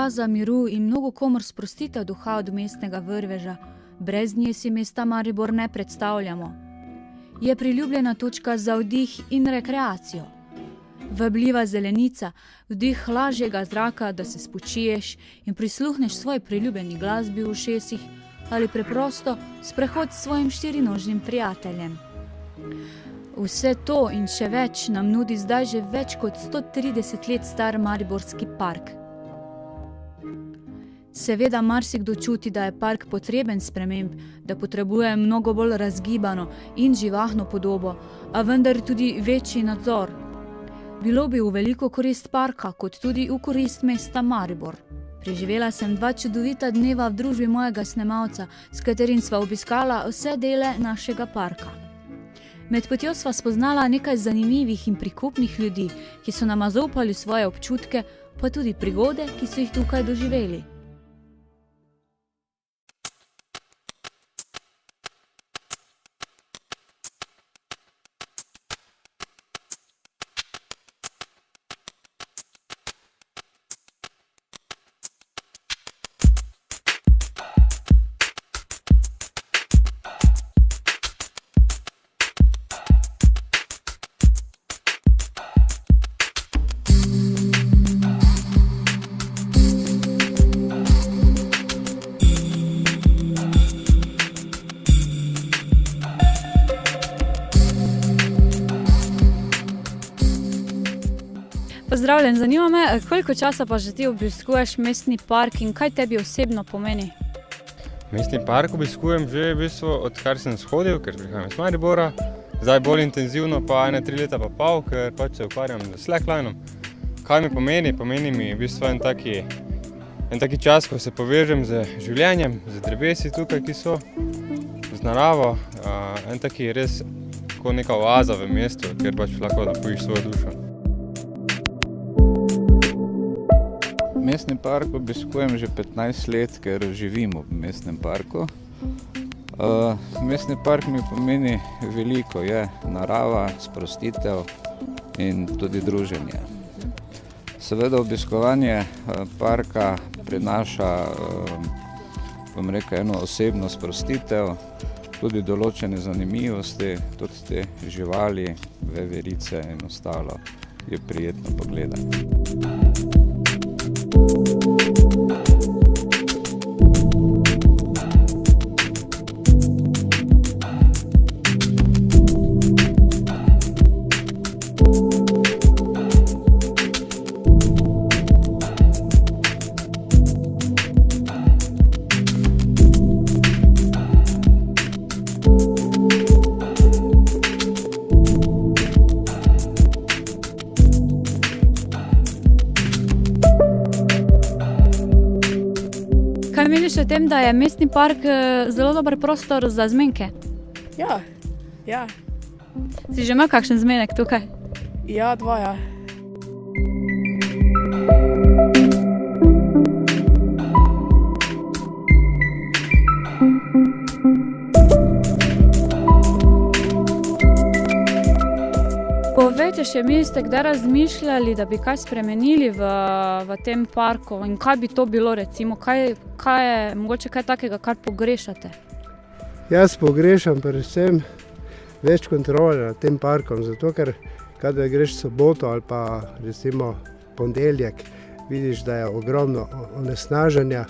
oaza miru in mnogo komor sprostitev duha od mestnega vrveža. Brez nje si mesta Maribor ne predstavljamo. Je priljubljena točka za vdih in rekreacijo. Vabljiva zelenica, vdih lažjega zraka, da se spočiješ in prisluhneš svoj priljubljeni glasbi v ušesih ali preprosto sprehod s svojim štirinožnim prijateljem. Vse to in še več nam nudi zdaj že več kot 130 let star Mariborski park. Seveda marsikdo čuti, da je park potreben sprememb, da potrebuje mnogo bolj razgibano in živahno podobo, a vendar tudi večji nadzor. Bilo bi v veliko korist parka, kot tudi v korist mesta Maribor. Preživela sem 2 čudovita dneva v družbi mojega snemalca, s katerim sva obiskala vse dele našega parka. Med potjo sva spoznala nekaj zanimivih in prikupnih ljudi, ki so nama zaupali svoje občutke, pa tudi prigode, ki so jih tukaj doživeli. Pozdravljen, zanima me, koliko časa pa že ti obiskuješ mestni park in kaj tebi osebno pomeni? Mestni park obiskujem že v bistvu, odkar sem shodil, ker prihajam iz Maribora. Zdaj bolj intenzivno pa 3 leta pa pol, ker pač se ukvarjam z slacklinom. Kaj mi pomeni? Pomeni mi v bistvu en taki čas, ko se povežem z življenjem, z drevesi tukaj, ki so, z naravo. En taki res kot neka oaza v mestu, kjer pač lahko napojiš svojo dušo. Mestni park obiskujem že 15 let, ker živim v mestnem parku. Mestni park mi pomeni veliko, je narava, sprostitev in tudi druženje. Seveda obiskovanje parka prinaša, eno osebno sprostitev, tudi določene zanimivosti, tudi te živali, veverice in ostalo je prijetno pogledati. Kaj meniš o tem, da je mestni park zelo dober prostor za zmenke? Ja. Si že imel kakšen zmenek tukaj? Ja, 2, ja. Povejte še, mi ste kdaj razmišljali, da bi kaj spremenili v tem parku in kaj bi to bilo recimo? Kaj je mogoče kaj takega, kar pogrešate? Jaz pogrešam predvsem več kontrole nad tem parkom, zato ker kadar greš soboto ali pa recimo ponedeljek, vidiš, da je ogromno onesnaženja,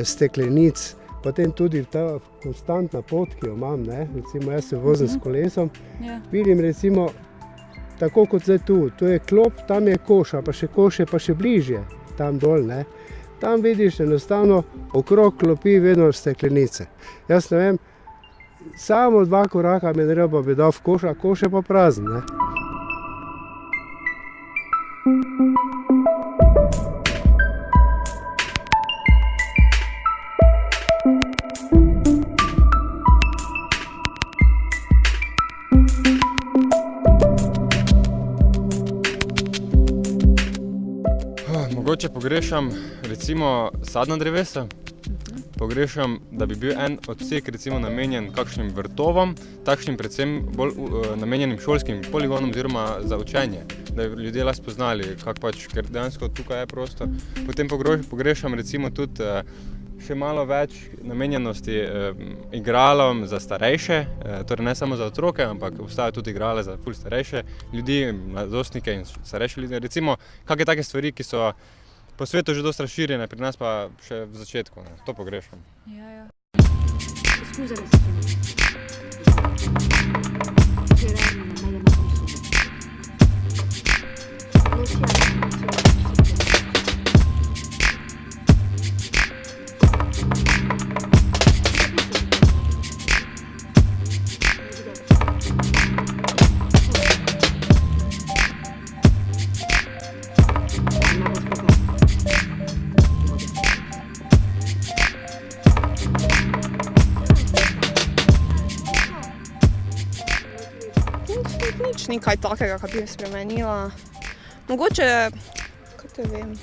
steklenic, potem tudi ta konstantna pot, ki jo imam, recimo jaz se vozim s kolesom, vidim recimo tako kot zdaj tu je klop, tam je koš, pa še koš je pa še bližje, tam dol, Tam vidiš enostavno okrog klopi vedno steklenice. Jaz ne vem, samo 2 koraka mi treba bi dal v koš, a koš je pa prazen, Mogoče pogrešam recimo sadna drevesa, pogrešam, da bi bil en odsek recimo namenjen kakšnim vrtovom, takšnim predvsem bolj namenjenim šolskim poligonom oziroma za učenje, da bi ljudje lahko spoznali, ker dejansko tukaj je prostor. Potem pogrešam recimo tudi še malo več namenjenosti igralom za starejše, torej ne samo za otroke, ampak obstajajo tudi igrale za ful starejše ljudi, mladostnike in starejše ljudi. Recimo, kakšne take stvari, ki so po svetu že dosti razširjene, pri nas pa še v začetku. To pogrešam. Ja. Nič ni kaj takega, kar bi spremenila. Mogoče, kaj te vem,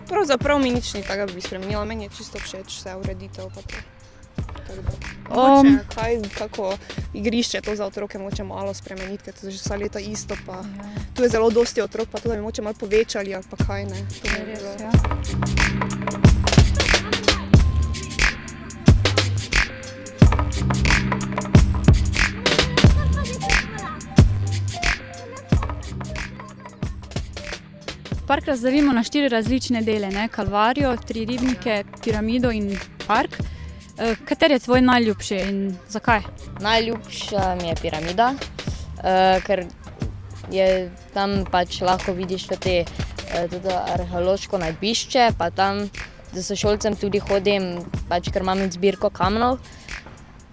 pravzaprav mi nič ni takega bi spremenila, meni je čisto všeč vse ureditev pa to. Mogoče kako igrišče to za otroke mogoče malo spremeniti, ker to je že vsa leta isto, pa tu je zelo dosti otrok, pa to da bi mogoče malo povečali ali pa kaj ne. To je res, ja. Park razdelimo na 4 različne dele, Kalvarijo, 3 ribnike, piramido in park. Kateri je tvoj najljubši in zakaj? Najljubša mi je piramida, ker je tam pač lahko vidiš tudi arheološko najdišče, pa tam z sošolcem tudi hodim, pač ker imam zbirko kamnov.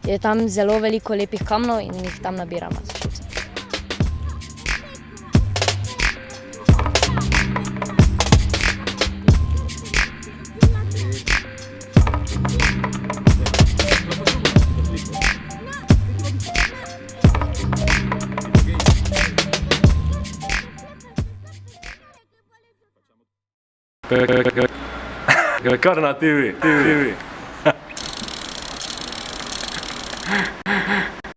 Je tam zelo veliko lepih kamnov in jih tam nabiramo s sošolcem. Kar na TV.